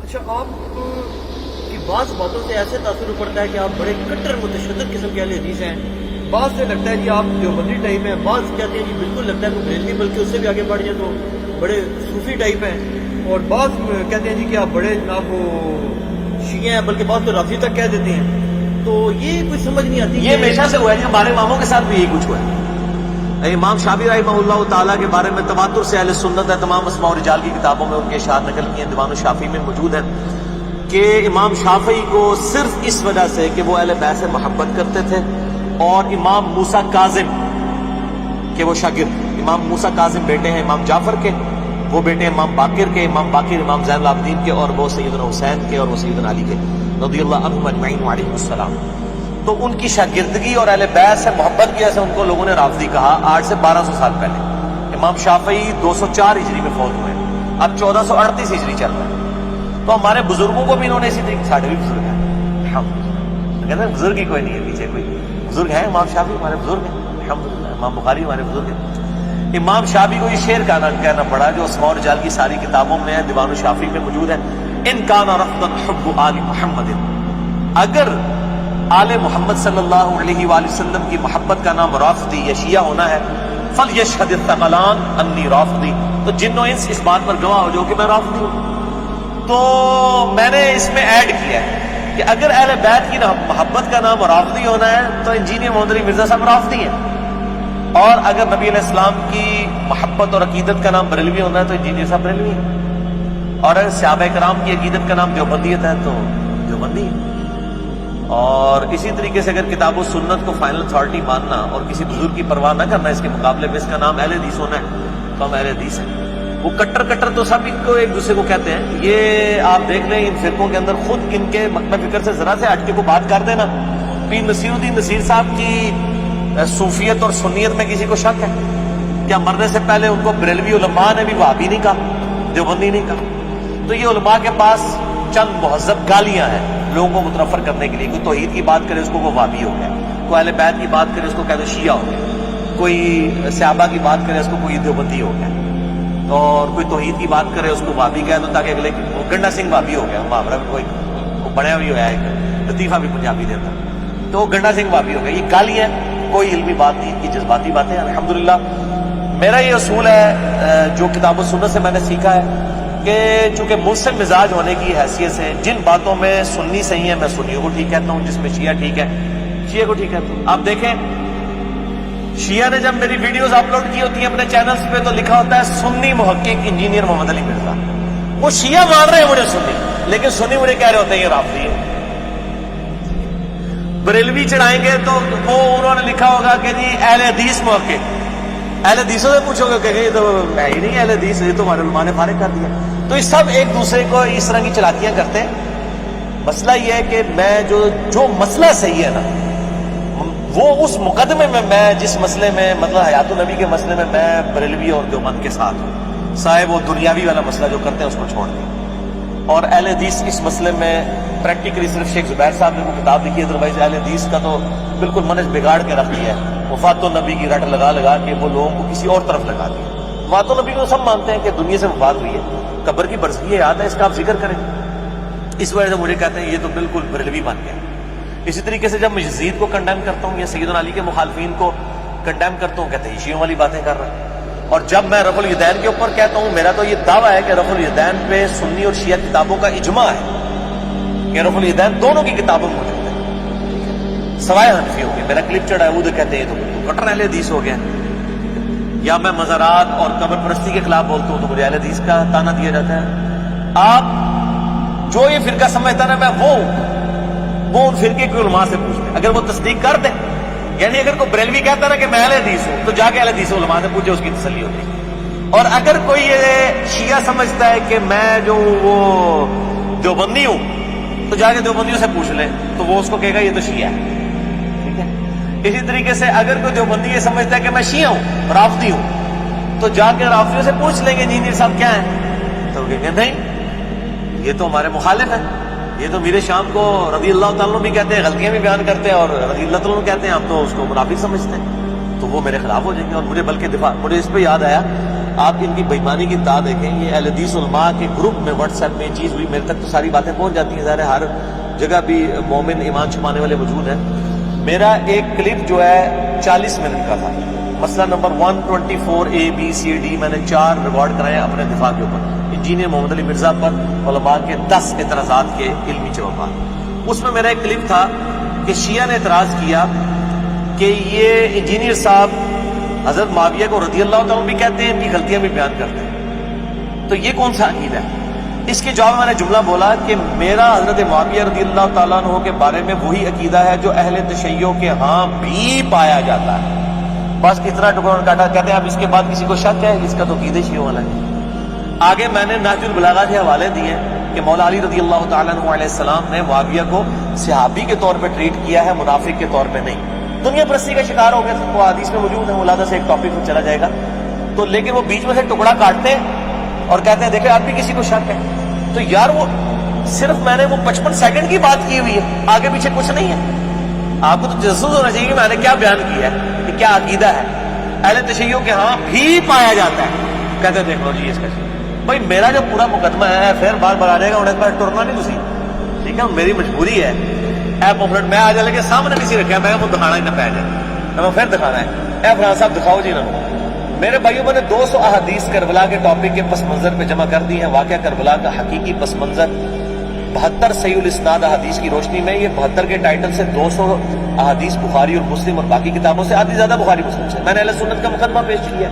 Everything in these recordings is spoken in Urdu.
اچھا، آپ کی بعض باتوں سے ایسے تاثر پڑتا ہے کہ آپ بڑے کٹر متشدد قسم کے اہل حدیث ہیں. بعض سے لگتا ہے جی آپ دیوبندی ٹائپ ہیں، بعض کہتے ہیں جی بالکل لگتا ہے کوئی بریلوی، بلکہ اس سے بھی آگے بڑھ جائے تو بڑے صوفی ٹائپ ہیں، اور بعض کہتے ہیں جی کہ آپ بڑے جناب وہ شیعہ ہیں، بلکہ بعض تو رافضی تک کہہ دیتے ہیں. تو یہ کچھ سمجھ نہیں آتی. یہ ہمیشہ سے ہوا ہے، ہمارے اماموں کے ساتھ بھی یہی کچھ ہوا ہے. امام شافعی رحمہ اللہ تعالیٰ کے بارے میں تواتر سے اہل سنت ہے، تمام اسماء و رجال کی کتابوں میں ان کے اشعار نقل کیے ہیں، دیوان الشافعی میں موجود ہیں کہ امام شافعی کو صرف اس وجہ سے کہ وہ اہل بیت سے محبت کرتے تھے، اور امام موسیٰ کاظم کہ وہ شاگرد، امام موسیٰ کاظم بیٹے ہیں امام جعفر کے، وہ بیٹے ہیں امام باقر کے، امام باقر امام زین العابدین کے، اور وہ سیدنا حسین کے، اور وہ سیدنا علی کے رضی اللہ عنہم اجمعین وعلیہم السلام. تو ان کی شاگردگی اور اہل بیت سے محبت کی وجہ سے ان کو لوگوں نے رافضی کہا. آج سے 1200 سال پہلے امام شافعی 204 ہجری میں فوت ہوئے، اب 1438 ہجری چل رہا ہے. تو ہمارے بزرگوں کو بھی انہوں نے اسی طریقے، ساڑھے بھی بزرگ ہیں کہتے ہیں بزرگ ہی کوئی نہیں ہے پیچھے، کوئی بزرگ ہیں. امام شافعی ہمارے بزرگ ہیں الحمدللہ، امام بخاری ہمارے بزرگ ہیں. امام شافعی کو یہ شعر کہنا پڑا جو اسماء و رجال کی ساری کتابوں میں ہے، دیوان الشافعی میں موجود ہے. ان کان رفضا حب آل محمد، اگر آل محمد صلی اللہ علیہ وآلہ وسلم کی محبت کا نام رافضی یا شیعہ ہونا ہے، فلیشہد الثقلان انی رافضی، تو جن و انس اس بات پر گواہ ہو جو کہ میں رافضی ہوں. تو میں نے اس میں ایڈ کیا ہے کہ اگر اہل بیت کی محبت کا نام رافضی ہونا ہے تو انجینئر محمد علی مرزا صاحب رافضی ہیں، اور اگر نبی علیہ السلام کی محبت اور عقیدت کا نام بریلوی ہونا ہے تو انجینئر صاحب بریلوی ہیں، اور اگر صحابہ کرام کی عقیدت کا نام دیوبندیت ہے تو دیوبندی ہے. اور اسی طریقے سے اگر کتاب و سنت کو فائنل اتھارٹی ماننا اور کسی بزرگ کی پرواہ نہ کرنا اس کے مقابلے میں اس کا نام اہل حدیث ہونا ہے تو ہم اہل حدیث ہیں. وہ کٹر تو سب ان کو ایک دوسرے کو کہتے ہیں. یہ آپ دیکھ لیں ان فرقوں کے اندر خود ان کے مکتب فکر سے ذرا سے ہٹ کے کو بات کر دینا. پیر نصیر الدین نصیر صاحب کی صوفیت اور سنیت میں کسی کو شک ہے؟ کیا مرنے سے پہلے ان کو بریلوی علماء نے بھی وہابی نہیں کہا، دیوبندی نہیں کہا؟ تو یہ علماء کے پاس چند مہذب گالیاں ہیں لوگوں کو متنفر کرنے کے لیے. کوئی توحید کی بات کرے اس کو وہ وہابی ہو گیا، کوئی اہل بیت کی بات کرے اس کو کہتے شیعہ ہو گیا، کوئی صحابہ کی بات کرے اس کو کوئی دیوبندی ہو گیا، اور کوئی توحید کی بات کرے اس کو وہابی کہہ دو تاکہ اگلے گنڈا سنگھ وہابی ہو گیا. محاورہ میں کوئی بڑھیا بھی ہوا ہے، لطیفہ بھی پنجابی دیتا، تو گنڈا سنگھ وہابی ہو گیا. یہ گالی ہے، کوئی علمی بات نہیں، ان کی جذباتی باتیں. الحمدللہ میرا یہ اصول ہے جو کتاب و سنت سے میں نے سیکھا ہے کہ چونکہ مسلم مزاج ہونے کی حیثیت سے جن باتوں میں سنی صحیح ہے میں سنیوں کو ٹھیک کہتا ہوں، جس میں شیعہ ٹھیک ہے شیعہ کو ٹھیک کہتا ہوں. آپ دیکھیں شیعہ نے جب میری ویڈیوز اپلوڈ کی ہوتی ہیں اپنے چینلز پہ تو لکھا ہوتا ہے سنی محقق انجینئر محمد علی مرزا. وہ شیعہ مان رہے ہیں مجھے سنی، لیکن سنی مجھے کہہ رہے ہوتے ہیں یہ رافضی ہے. بریلوی چڑھائیں گے تو وہ انہوں نے لکھا ہوگا کہ جی اہل حدیث محقق. اہل حدیثوں سے پوچھو گے کہ یہ تو ہے ہی نہیں اہل حدیث، یہ تو ہمارے علماء نے فارغ کر دیا. تو یہ سب ایک دوسرے کو اس طرح کی چلاکیاں کرتے ہیں. مسئلہ یہ ہے کہ میں جو مسئلہ صحیح ہے نا وہ اس مقدمے میں جس مسئلے میں مطلب حیات النبی کے مسئلے میں میں بریلوی اور دیوبند کے ساتھ ہوں، صاحب وہ دنیاوی والا مسئلہ جو کرتے ہیں اس کو چھوڑ دیں. اور اہل حدیث اس مسئلے میں پریکٹیکلی صرف شیخ زبیر صاحب نے وہ کتاب لکھی ہے، ادروائز اہل حدیث کا تو بالکل منہج بگاڑ کے رکھ دیا ہے. وفات النبی کی رٹ لگا کے وہ لوگوں کو کسی اور طرف لگا دیا. وفات النبی کو سب مانتے ہیں کہ دنیا سے وفات ہوئی ہے، قبر کی برزخی یاد ہے، اس کا آپ ذکر کریں. اس وجہ سے مجھے کہتے ہیں یہ تو بالکل بریلوی بن گیا. اسی طریقے سے جب میں یزید کو کنڈیم کرتا ہوں یا سیدنا علی کے مخالفین کو کنڈیم کرتا ہوں کہتے ہیں شیعوں والی باتیں کر رہا ہے. اور جب میں رفع الیدین کے اوپر کہتا ہوں میرا تو یہ دعویٰ ہے کہ رفع الیدین پہ سنی اور شیعہ کتابوں کا اجماع ہے کہ رفع الیدین دونوں کی کتابوں میں موجود ہے سوائے حنفی ہو گئے. میرا کلپ چڑھا ہے وہ کہتے ہیں تو کٹر اہل حدیث ہو گیا. یا میں مزارات اور قبر پرستی کے خلاف بولتا ہوں تو مجھے اہل حدیث کا تانا دیا جاتا ہے. آپ جو یہ فرقہ سمجھتا نا میں وہ ان فرقے کے علماء سے پوچھتے ہیں اگر وہ تصدیق کر دیں. یعنی اگر کوئی بریلوی کہتا نا کہ میں اہل حدیث ہوں تو جا کے اہل حدیث علماء سے پوچھے، اس کی تسلی ہوتی ہے. اور اگر کوئی یہ شیعہ سمجھتا ہے کہ میں جو وہ دیوبندی ہوں تو جا کے دیوبندیوں سے پوچھ لیں تو وہ اس کو کہے گا یہ تو شیعہ ہے. ٹھیک ہے. اسی طریقے سے اگر کوئی دیوبندی یہ سمجھتا ہے کہ میں شیعہ ہوں رافضی ہوں تو جا کے رافضیوں سے پوچھ لیں گے انجینئر صاحب کیا ہیں تو کہیں گے نہیں یہ تو ہمارے مخالف ہیں، یہ تو میرے شام کو رضی اللہ تعالیٰ بھی کہتے ہیں، غلطیاں بھی بیان کرتے ہیں اور رضی اللہ تعالیٰ کہتے ہیں، ہم تو اس کو منافق سمجھتے ہیں، تو وہ میرے خلاف ہو جائیں گے. اور مجھے بلکہ مجھے اس پہ یاد آیا آپ ان کی بےمانی کی تا دیکھیں. یہ اہل حدیث علماء کے گروپ میں واٹس ایپ میں چیز ہوئی, میرے تک تو ساری باتیں پہنچ جاتی ہیں, ظاہر ہے ہر جگہ بھی مومن ایمان چھپانے والے موجود ہیں. میرا ایک کلپ جو ہے 40 منٹ کا تھا, مسئلہ نمبر 124 ABCD میں نے 4 ریکارڈ کرائے اپنے دفاع کے اوپر, انجینئر محمد علی مرزا پر علماء کے 10 اعتراضات کے علمی جوابات. اس میں میرا ایک کلپ تھا کہ شیعہ نے اعتراض کیا کہ یہ انجینئر صاحب حضرت معاویہ کو رضی اللہ تعالیٰ بھی کہتے ہیں, ان کی غلطیاں بھی بیان کرتے ہیں, تو یہ کون سا عقیدہ ہے؟ اس کے جواب میں نے جملہ بولا کہ میرا حضرت معاویہ رضی اللہ تعالیٰ عنہ کے بارے میں وہی عقیدہ ہے جو اہل تشیع کے ہاں بھی پایا جاتا ہے. بس اتنا ٹکڑا کاٹا. کہتے ہیں اب اس کے بعد کسی کو شک ہے, اس کا تو عقیدہ شیعہ والا ہے. آگے میں نے نہج البلاغہ کے حوالے دیے کہ مولا علی رضی اللہ تعالیٰ عنہ علیہ السلام نے معاویہ کو صحابی کے طور پہ ٹریٹ کیا ہے, منافق کے طور پہ نہیں. دنیا پرستی کا شکار ہو گیا تھا, وہ حدیث میں موجود ہے, مولادہ سے ایک ٹاپک چلا جائے گا تو, لیکن وہ بیچ میں سے ٹکڑا کاٹتے ہیں اور کہتے ہیں دیکھیں اب بھی کسی کو شک ہے. تو یار وہ صرف میں نے وہ 55 سیکنڈ کی بات کی ہوئی ہے, آگے پیچھے کچھ نہیں ہے. آپ کو تو تجسس ہونا چاہیے کہ میں نے کیا بیان کیا ہے, کہ کیا عقیدہ ہے. اہل تشیع کے ہاں بھی پایا جاتا ہے. کہتے ہیں دیکھ لو جی اس کا بھائی میرا جو پورا مقدمہ ہے پھر بار بار آ جائے گا, انہیں پر ٹرنا نہیں تھی, ٹھیک ہے, میری مجبوری ہے. اے پمفلٹ میں آ جائے کہ سامنے کسی رکھا, میں وہ دکھانا ہی نہ پہ جائے, میں پھر دکھانا ہے. اے فرحان صاحب دکھاؤ جی نا. میرے بھائیوں میں نے 200 احادیث کربلا کے ٹاپک کے پس منظر پہ جمع کر دی ہیں. واقعہ کربلا کا حقیقی پس منظر 72 صحیح الاسناد احادیث کی روشنی میں, یہ 72 کے ٹائٹل سے 200 احادیث بخاری اور مسلم اور باقی کتابوں سے, آدھی زیادہ بخاری مسلم سے. میں نے اہل سنت کا مقدمہ پیش کیا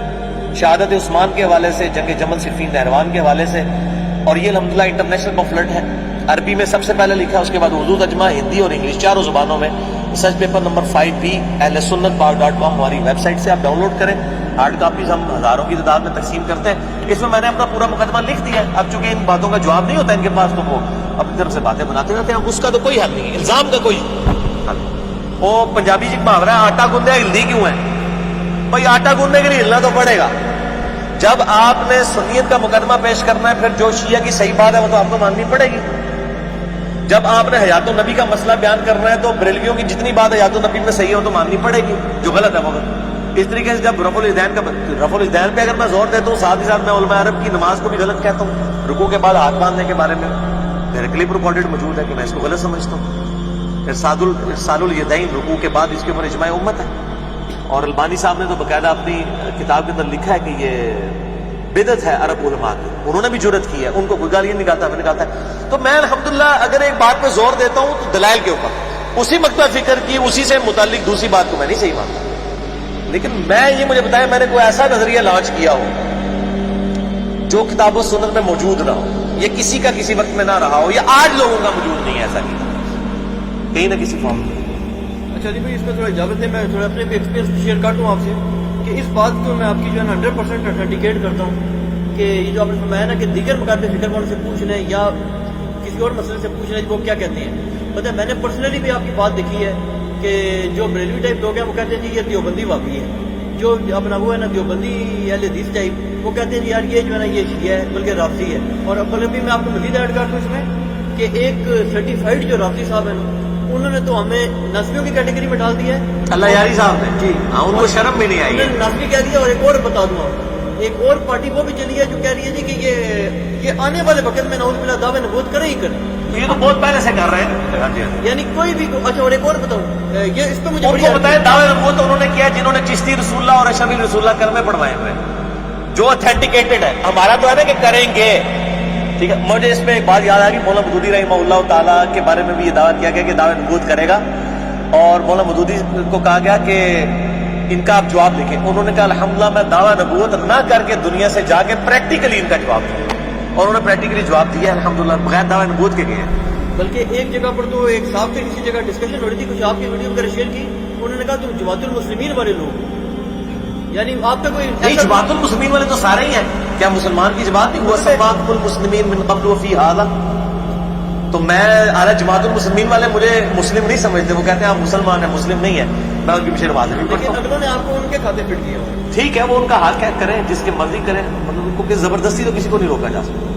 شہادت عثمان کے حوالے سے, جنگ جمل صفین نہروان کے حوالے سے, اور یہ الحمدللہ انٹرنیشنل پمفلٹ ہے. عربی میں سب سے پہلے لکھا, اس کے بعد اردو ترجمہ, ہندی اور انگلش چاروں زبانوں میں. ریسرچ پیپر نمبر 5B اہل سنت power.com ہماری ویب سائٹ سے آپ ڈاؤن لوڈ کریں. ہارڈ کاپیز ہم ہزاروں کی تعداد میں تقسیم کرتے ہیں. اس میں نے اپنا پورا مقدمہ لکھ دیا ہے. اب چونکہ ان باتوں کا جواب نہیں ہوتا ان کے پاس, تو وہ اپنی طرف سے باتیں بناتے رہتے ہیں. اس کا تو کوئی حل نہیں ہے, الزام کا کوئی حل. وہ پنجابی جی محاورہ ہے, آٹا گوندے ہلدی کیوں ہے؟ بھائی آٹا گوندنے کے لیے ہلنا تو پڑے گا. جب آپ نے سنیت کا مقدمہ پیش کرنا ہے, پھر جو شیعہ کی صحیح بات ہے وہ تو آپ کو ماننی پڑے گی. جب آپ نے حیات النبی کا مسئلہ بیان کرنا ہے تو بریلویوں کی جتنی بات حیات النبی میں صحیح ہو تو ماننی پڑے گی, جو غلط ہے وہ غلط. اس طریقے سے جب رفع الاذان پہ اگر میں زور دیتا ہوں, ساتھ ہی ساتھ میں علماء عرب کی نماز کو بھی غلط کہتا ہوں. رکوع کے بعد ہاتھ باندھنے کے بارے میں میرے کلپ ریکارڈڈ موجود ہے کہ میں اس کو غلط سمجھتا ہوں. ارسال الیدین رکوع کے بعد, اس کے اوپر اجماع امت ہے. اور البانی صاحب نے تو باقاعدہ اپنی کتاب کے اندر لکھا ہے کہ یہ بدعت ہے عرب علماء کی, انہوں نے بھی جرت کی ہے, ان کو کوئی گالی نہیں نکالتا, میں نکالتا ہے. تو میں الحمدللہ اگر ایک بات پہ زور دیتا ہوں تو دلائل کے اوپر, اسی مقطع فکر کی, اسی سے متعلق دوسری بات کو میں نہیں صحیح مانتا. لیکن میں یہ مجھے بتائیں میں نے کوئی ایسا نظریہ لانچ کیا ہو جو کتاب و سنت میں موجود نہ ہو, یا کسی کا کسی وقت میں نہ رہا ہو, یا آج لوگوں کا موجود نہیں ہے ایسا کہیں نہ کسی فارم میں. اچھا جی بھائی, اس میں تھوڑا اجازت ہے, میں تھوڑا اپنے ایکسپیرینس شیئر کرتا ہوں آپ سے کہ اس بات کو میں آپ کی جو ہے 100% اتھینٹیکیٹ کرتا ہوں کہ یہ جو آپ نے فرمایا نا کہ دیگر مقابلے فکر والوں سے پوچھ لیں یا کسی اور مسئلے سے پوچھ لیں وہ کیا کہتے ہیں. پتہ ہے میں نے پرسنلی بھی آپ کی بات دیکھی ہے کہ جو بریلوی ٹائپ لوگ ہیں وہ کہتے ہیں جی یہ دیوبندی واقعی ہے, جو اپنا وہ ہے نا دیوبندی اہل حدیث ٹائپ وہ کہتے ہیں جی یار یہ جو ہے نا یہ شیعہ ہے بلکہ رافضی ہے. اور بلکہ میں آپ کو مزید ایڈ کرتا ہوں اس میں کہ ایک سرٹیفائڈ جو رافضی صاحب ہیں انہوں نے تو ہمیں نسبیوں کی کیٹیگری میں ڈال دیا ہے. اللہ یاری صاحب نے جی ہاں, ان کو شرم بھی نہیں آئی ہے. نسبی کہہ دیا. اور ایک اور بتا دوں آپ, ایک اور پارٹی وہ بھی چلی ہے جو کہہ رہی ہے جی کہ یہ آنے والے وقت میں نعوذ باللہ دعوے نبوت کرے ہی کرے. یہ تو بہت پہلے سے کر رہے ہیں, یعنی کوئی بھی. اچھا اور ایک اور بتاؤں, یہ اس پہ مجھے ان کو بتائیں دعوے نبوت انہوں نے کیا جنہوں نے چشتی رسول اللہ اور اشرفی رسول اللہ کلمے پڑھوائے ہوئے جو اتھینٹیکیٹڈ ہے. ہمارا تو ہے نا کہ کریں گے, ٹھیک ہے. مجھے اس میں ایک بات یاد آ گئی, مولانا مودودی رحمہ اللہ تعالیٰ کے بارے میں بھی یہ دعویٰ کیا گیا کہ دعوے نبوت کرے گا, اور مولانا مودودی کو کہا گیا کہ ان کا آپ جواب لکھیں. انہوں نے کہا الحمدللہ میں دعویٰ نبوت نہ کر کے دنیا سے جا کے پریکٹیکلی ان کا جواب دیا, اور انہوں نے پریکٹیکلی جواب دیا الحمدللہ بغیر دعویٰ نبوت کے گئے ہیں. بلکہ ایک جگہ پر تو ایک صاحب سے کسی جگہ ڈسکشن ہو رہی تھی, کچھ آپ کی ویڈیو وغیرہ شیئر کی, انہوں نے کہا تم جماعت المسلمین والے لوگ, یعنی آپ کا کوئی نہیں, جماعت المسلمین والے تو سارے ہی ہیں. کیا مسلمان کی جماعت نہیں ہوا سماعت المسلمین من قبل وفی ھذا؟ تو میں جماعت المسلمین والے مجھے مسلم نہیں سمجھتے, وہ کہتے ہیں آپ مسلمان ہیں, مسلم نہیں ہے. میں ان کے پیچھے نمازیں بھی پڑھتا ہوں. لیکن نے آپ کو ان کے کھاتے فٹ کیا. ٹھیک ہے, وہ ان کا حق ہے, کریں جس کے مرضی کریں, مطلب ان کو زبردستی تو کسی کو نہیں روکا جا سکتا.